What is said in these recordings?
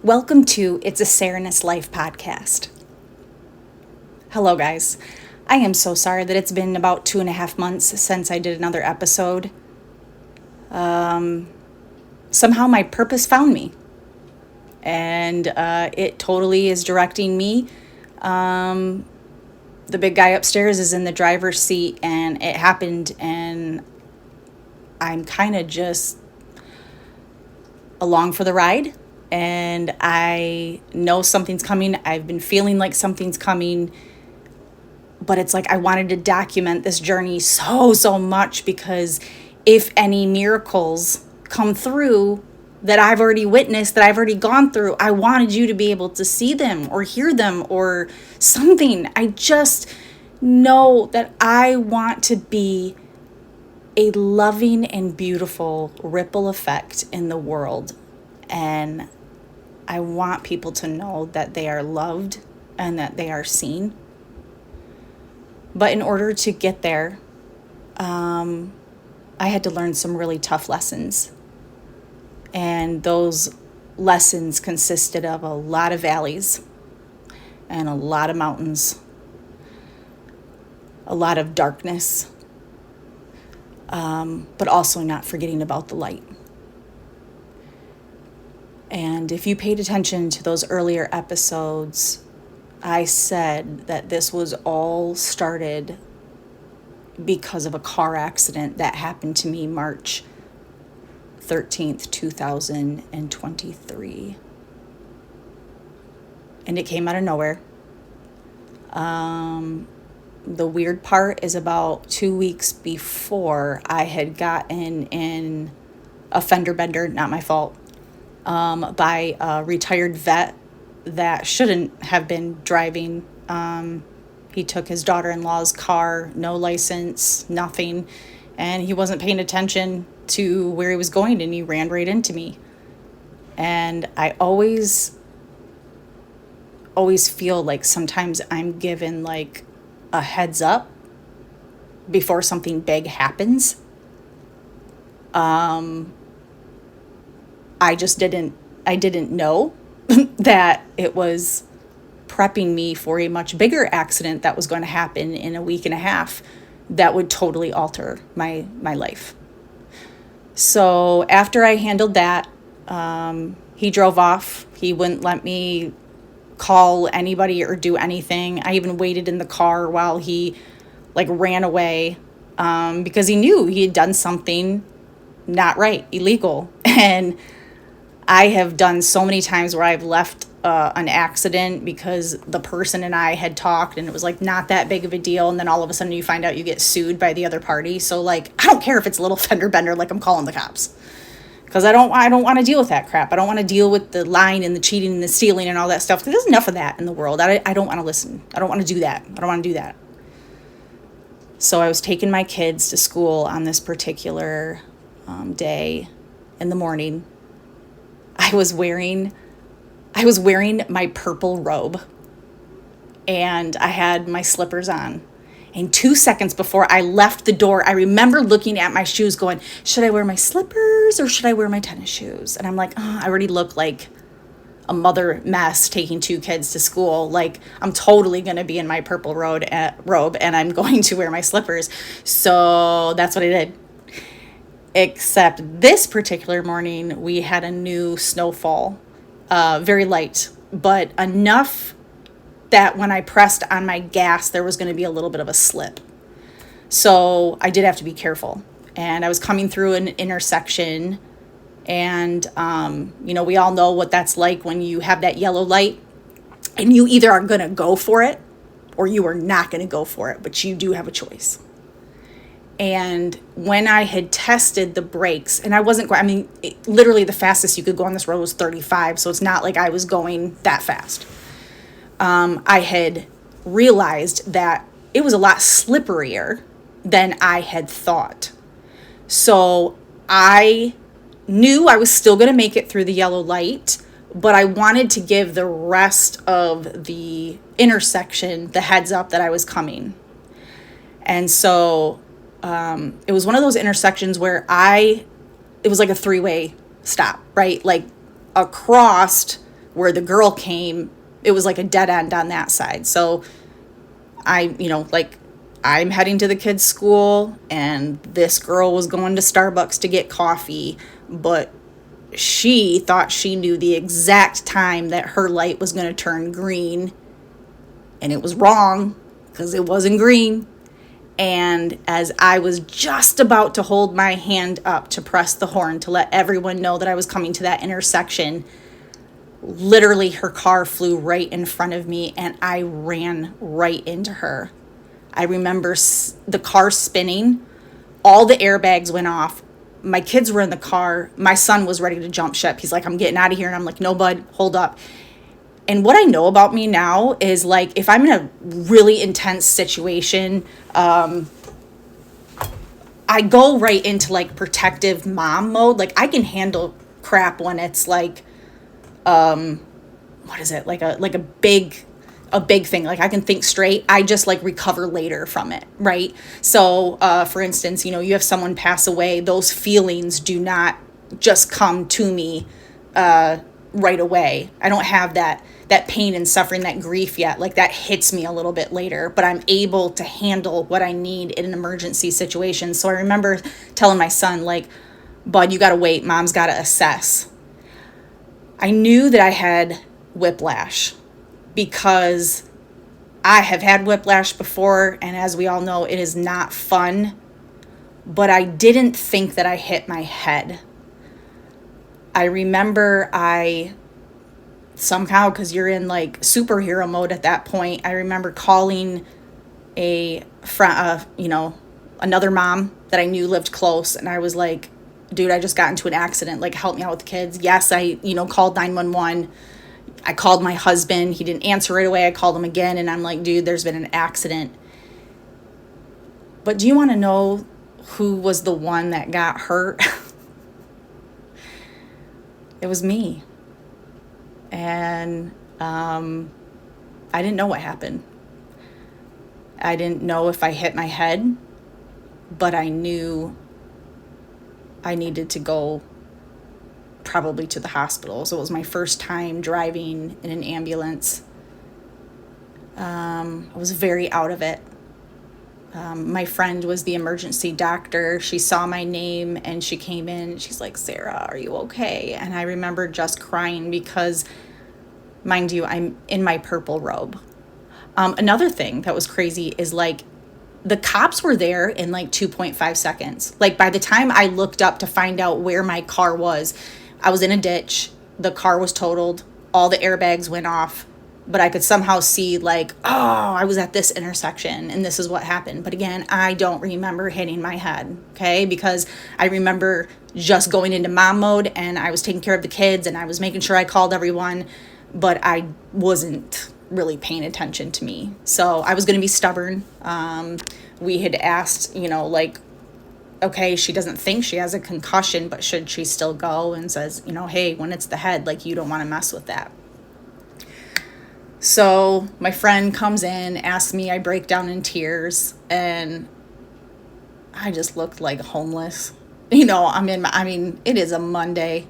Welcome to It's a Serenus Life podcast. Hello, guys. I am so sorry that it's been about 2.5 months since I did another episode. Somehow my purpose found me, and it totally is directing me. The big guy upstairs is in the driver's seat, and it happened, and I'm kind of just along for the ride. And I know something's coming. I've been feeling like something's coming. But it's like I wanted to document this journey so much, because if any miracles come through that I've already witnessed, that I've already gone through, I wanted you to be able to see them or hear them or something. I just know that I want to be a loving and beautiful ripple effect in the world. And I want people to know that they are loved and that they are seen. But in order to get there, I had to learn some really tough lessons. And those lessons consisted of a lot of valleys and a lot of mountains, a lot of darkness, but also not forgetting about the light. And if you paid attention to those earlier episodes, I said that this was all started because of a car accident that happened to me March 13th, 2023. And it came out of nowhere. The weird part is about 2 weeks before I had gotten in a fender bender, not my fault, by a retired vet that shouldn't have been driving. He took his daughter-in-law's car, no license, nothing, and he wasn't paying attention to where he was going, and he ran right into me. And I always feel like sometimes I'm given like a heads up before something big happens. I didn't know that it was prepping me for a much bigger accident that was going to happen in a week and a half that would totally alter my life. So after I handled that, he drove off. He wouldn't let me call anybody or do anything. I even waited in the car while he ran away, because he knew he had done something not right, illegal. And I have done so many times where I've left an accident because the person and I had talked and it was not that big of a deal, and then all of a sudden you find out you get sued by the other party. So I don't care if it's a little fender bender, I'm calling the cops, because I don't want to deal with that crap. I don't want to deal with the lying and the cheating and the stealing and all that stuff, because there's enough of that in the world. I don't want to listen. I don't want to do that. I don't want to do that. So I was taking my kids to school on this particular day in the morning. I was wearing my purple robe, and I had my slippers on. And 2 seconds before I left the door, I remember looking at my shoes going, should I wear my slippers or should I wear my tennis shoes? And I'm like, I already look like a mother mess taking 2 kids to school. I'm totally going to be in my purple robe and I'm going to wear my slippers. So that's what I did. Except this particular morning, we had a new snowfall, very light, but enough that when I pressed on my gas, there was going to be a little bit of a slip. So I did have to be careful. And I was coming through an intersection, and, we all know what that's like when you have that yellow light, and you either are going to go for it or you are not going to go for it, but you do have a choice. And when I had tested the brakes, and I wasn't going, literally the fastest you could go on this road was 35. So it's not like I was going that fast. I had realized that it was a lot slipperier than I had thought. So I knew I was still going to make it through the yellow light, but I wanted to give the rest of the intersection the heads up that I was coming. And so it was one of those intersections where it was like a 3-way stop, right? Across Where the girl came, it was like a dead end on that side. So I'm heading to the kids' school, and this girl was going to Starbucks to get coffee, but she thought she knew the exact time that her light was going to turn green, and it was wrong because it wasn't green. And as I was just about to hold my hand up to press the horn to let everyone know that I was coming to that intersection, literally her car flew right in front of me, and I ran right into her. I remember the car spinning, all the airbags went off. My kids were in the car. My son was ready to jump ship. He's like, I'm getting out of here. And I'm like, no, bud, hold up. And what I know about me now is, like, if I'm in a really intense situation, I go right into like protective mom mode. Like, I can handle crap when it's like, what is it? Like a big thing. Like, I can think straight. I just like recover later from it. Right. So, for instance, you have someone pass away. Those feelings do not just come to me, right away. I don't have that pain and suffering, that grief yet. Like, that hits me a little bit later, but I'm able to handle what I need in an emergency situation. So I remember telling my son, like, bud, you got to wait. Mom's got to assess. I knew that I had whiplash because I have had whiplash before. And as we all know, it is not fun, but I didn't think that I hit my head. I remember somehow, because you're in like superhero mode at that point, I remember calling another mom that I knew lived close, and I was like, dude, I just got into an accident, like, help me out with the kids. Yes, I called 911. I called my husband. He didn't answer right away. I called him again, and I'm like, dude, there's been an accident. But do you want to know who was the one that got hurt? It was me. And I didn't know what happened. I didn't know if I hit my head, but I knew I needed to go probably to the hospital. So it was my first time driving in an ambulance. I was very out of it. My friend was the emergency doctor. She saw my name and she came in. She's like, Sarah, are you okay? And I remember just crying because, mind you, I'm in my purple robe. Another thing that was crazy is, like, the cops were there in like 2.5 seconds. Like, by the time I looked up to find out where my car was, I was in a ditch. The car was totaled. All the airbags went off. But I could somehow see, like, oh, I was at this intersection and this is what happened. But again, I don't remember hitting my head, okay? Because I remember just going into mom mode, and I was taking care of the kids, and I was making sure I called everyone, but I wasn't really paying attention to me. So I was going to be stubborn. We had asked, like, okay, she doesn't think she has a concussion, but should she still go? And says, hey, when it's the head, like, you don't want to mess with that. So my friend comes in, asks me, I break down in tears, and I just looked like homeless. It is a Monday.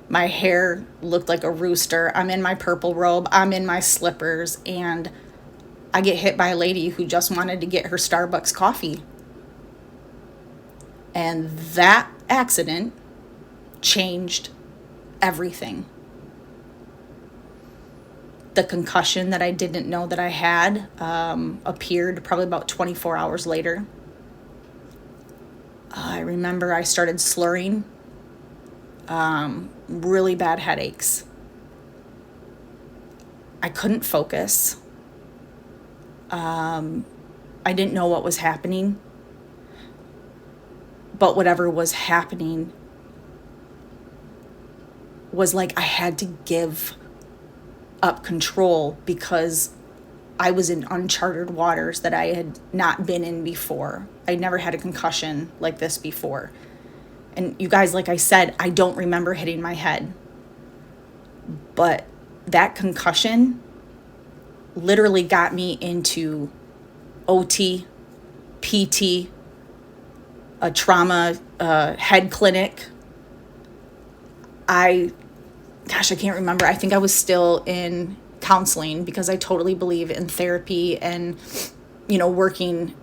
My hair looked like a rooster. I'm in my purple robe. I'm in my slippers, and I get hit by a lady who just wanted to get her Starbucks coffee. And that accident changed everything. The concussion that I didn't know that I had appeared probably about 24 hours later. I remember I started slurring, really bad headaches. I couldn't focus. I didn't know what was happening. But whatever was happening was like I had to give up control because I was in uncharted waters that I had not been in before. I never had a concussion like this before. And you guys, like I said, I don't remember hitting my head. But that concussion literally got me into OT, PT, a trauma head clinic. I gosh, I can't remember. I think I was still in counseling because I totally believe in therapy and, working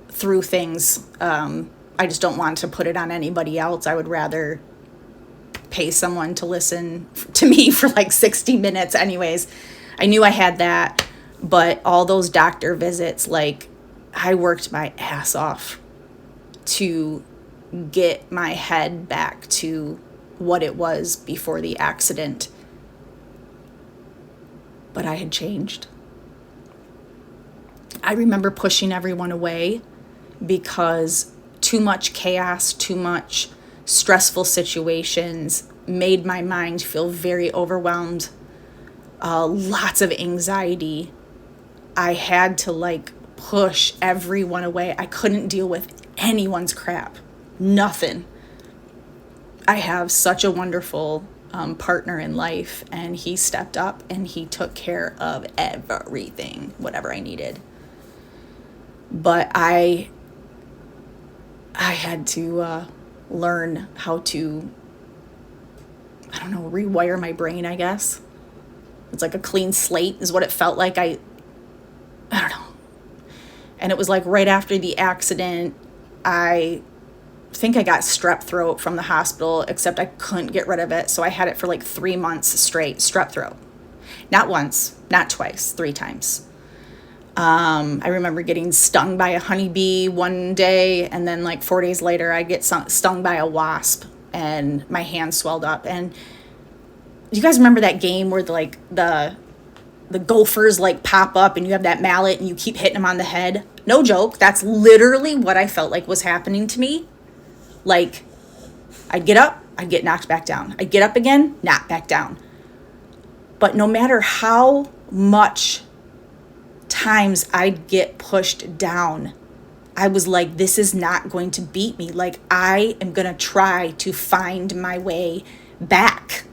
through things. I just don't want to put it on anybody else. I would rather pay someone to listen to me for like 60 minutes anyways. I knew I had that, but all those doctor visits, like, I worked my ass off to get my head back to what it was before the accident. But I had changed. I remember pushing everyone away because too much chaos, too much stressful situations made my mind feel very overwhelmed. Lots of anxiety. I had to push everyone away. I couldn't deal with anyone's crap. Nothing. I have such a wonderful partner in life, and he stepped up and he took care of everything, whatever I needed. But I had to learn how to, rewire my brain, I guess. It's like a clean slate is what it felt like. I don't know. And it was like right after the accident, I think I got strep throat from the hospital, except I couldn't get rid of it. So I had it for like 3 months straight, strep throat. Not once, not twice, 3 times. I remember getting stung by a honeybee one day, and then 4 days later I get stung by a wasp and my hand swelled up. And you guys remember that game where the gophers pop up and you have that mallet and you keep hitting them on the head? No joke. That's literally what I felt like was happening to me. I'd get up, I'd get knocked back down. I'd get up again, knocked back down. But no matter how much times I'd get pushed down, I was like, this is not going to beat me. I am going to try to find my way back.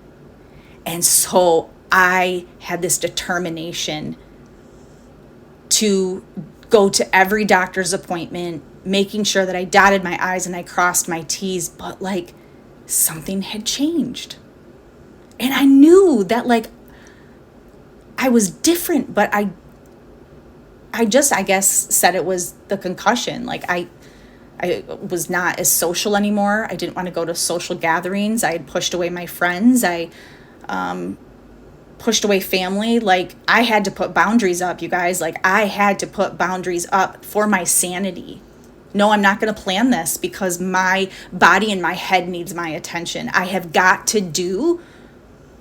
And so I had this determination to go to every doctor's appointment, making sure that I dotted my I's and I crossed my T's, but something had changed. And I knew that I was different, but I guess said it was the concussion. I was not as social anymore. I didn't want to go to social gatherings. I had pushed away my friends. I pushed away family. I had to put boundaries up, you guys. I had to put boundaries up for my sanity. No, I'm not going to plan this because my body and my head needs my attention. I have got to do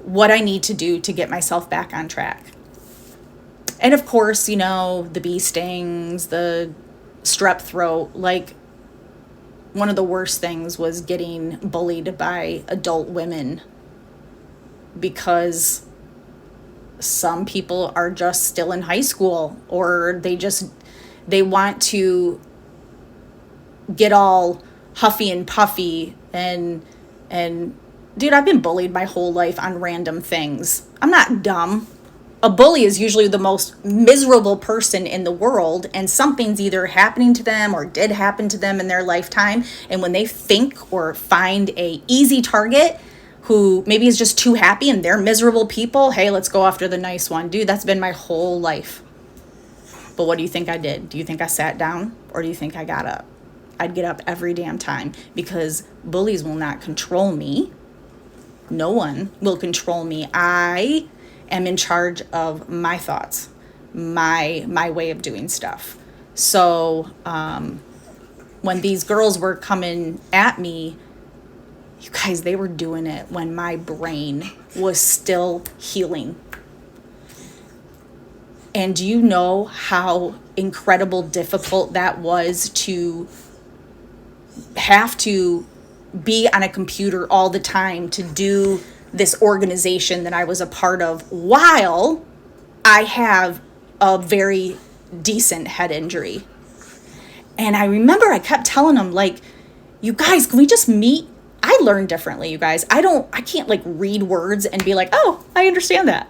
what I need to do to get myself back on track. And of course, the bee stings, the strep throat, one of the worst things was getting bullied by adult women, because some people are just still in high school, or they want to get all huffy and puffy and dude, I've been bullied my whole life on random things. I'm not dumb. A bully is usually the most miserable person in the world, and something's either happening to them or did happen to them in their lifetime. And when they think or find a easy target who maybe is just too happy and they're miserable people, hey, let's go after the nice one. Dude, that's been my whole life. But what do you think I did? Do you think I sat down, or do you think I got up? I'd get up every damn time, because bullies will not control me. No one will control me. I am in charge of my thoughts, my way of doing stuff. So when these girls were coming at me, you guys, they were doing it when my brain was still healing. And do you know how incredible difficult that was to have to be on a computer all the time to do this organization that I was a part of, while I have a very decent head injury? And I remember I kept telling them, you guys, can we just meet? I learn differently, you guys. I can't read words and be like, oh, I understand that.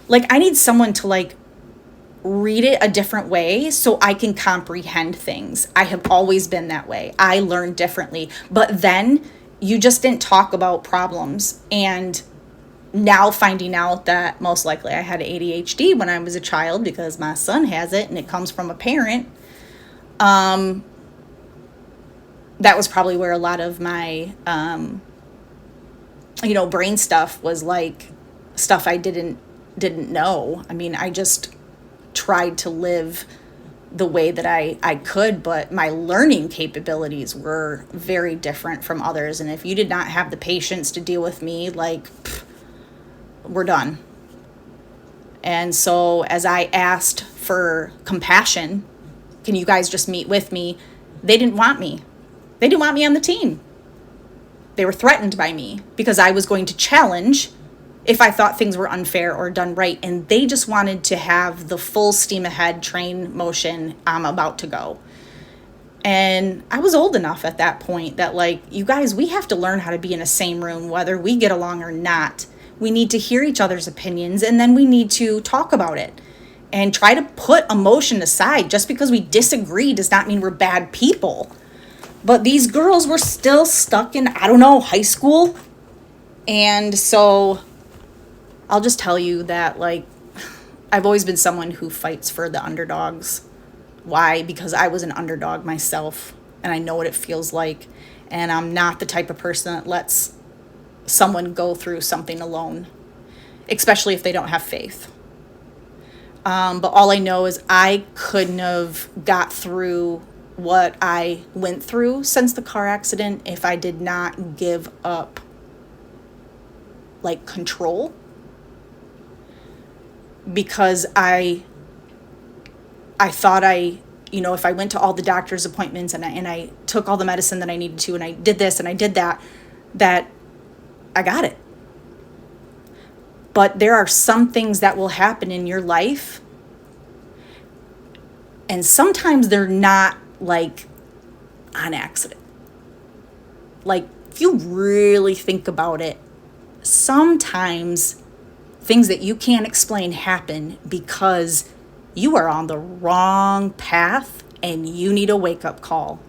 I need someone to read it a different way so I can comprehend things. I have always been that way. I learn differently. But then you just didn't talk about problems. And now finding out that most likely I had ADHD when I was a child because my son has it and it comes from a parent. That was probably where a lot of my, brain stuff was like stuff I didn't know. I mean, I just tried to live the way that I could, but my learning capabilities were very different from others. And if you did not have the patience to deal with me, like, we're done. And so as I asked for compassion, can you guys just meet with me? They didn't want me. They didn't want me on the team. They were threatened by me because I was going to challenge if I thought things were unfair or done right. And they just wanted to have the full steam ahead train motion. I'm about to go. And I was old enough at that point that, like, you guys, we have to learn how to be in a same room, whether we get along or not. We need to hear each other's opinions, and then we need to talk about it and try to put emotion aside. Just because we disagree does not mean we're bad people. But these girls were still stuck in, I don't know, high school. And so I'll just tell you that, like, I've always been someone who fights for the underdogs. Why? Because I was an underdog myself, and I know what it feels like. And I'm not the type of person that lets someone go through something alone, especially if they don't have faith. But all I know is I couldn't have got through what I went through since the car accident if I did not give up, like, control. Because I thought if I went to all the doctor's appointments and I took all the medicine that I needed to, and I did this and I did that I got it. But there are some things that will happen in your life, and sometimes they're not, like, on accident. Like, if you really think about it, sometimes things that you can't explain happen because you are on the wrong path and you need a wake-up call.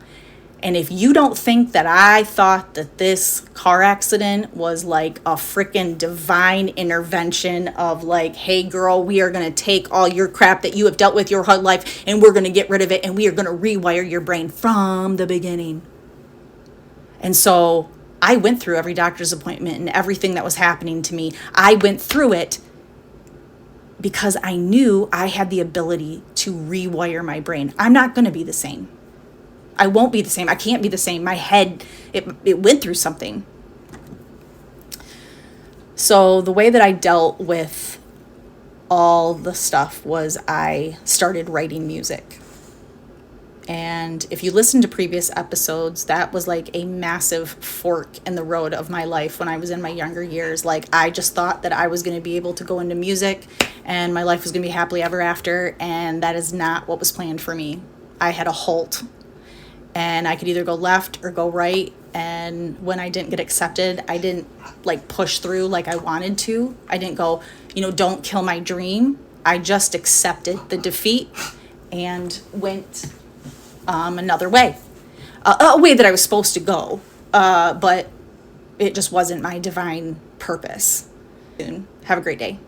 And if you don't think that I thought that this car accident was like a freaking divine intervention of, like, hey girl, we are going to take all your crap that you have dealt with your whole life and we're going to get rid of it and we are going to rewire your brain from the beginning. And so I went through every doctor's appointment and everything that was happening to me. I went through it because I knew I had the ability to rewire my brain. I'm not going to be the same. I won't be the same. I can't be the same. My head, it went through something. So the way that I dealt with all the stuff was I started writing music. And if you listen to previous episodes, that was like a massive fork in the road of my life when I was in my younger years. Like, I just thought that I was going to be able to go into music and my life was going to be happily ever after. And that is not what was planned for me. I had a halt. And I could either go left or go right. And when I didn't get accepted, I didn't, like, push through like I wanted to. I didn't go, don't kill my dream. I just accepted the defeat and went another way. A way that I was supposed to go. But it just wasn't my divine purpose. Have a great day.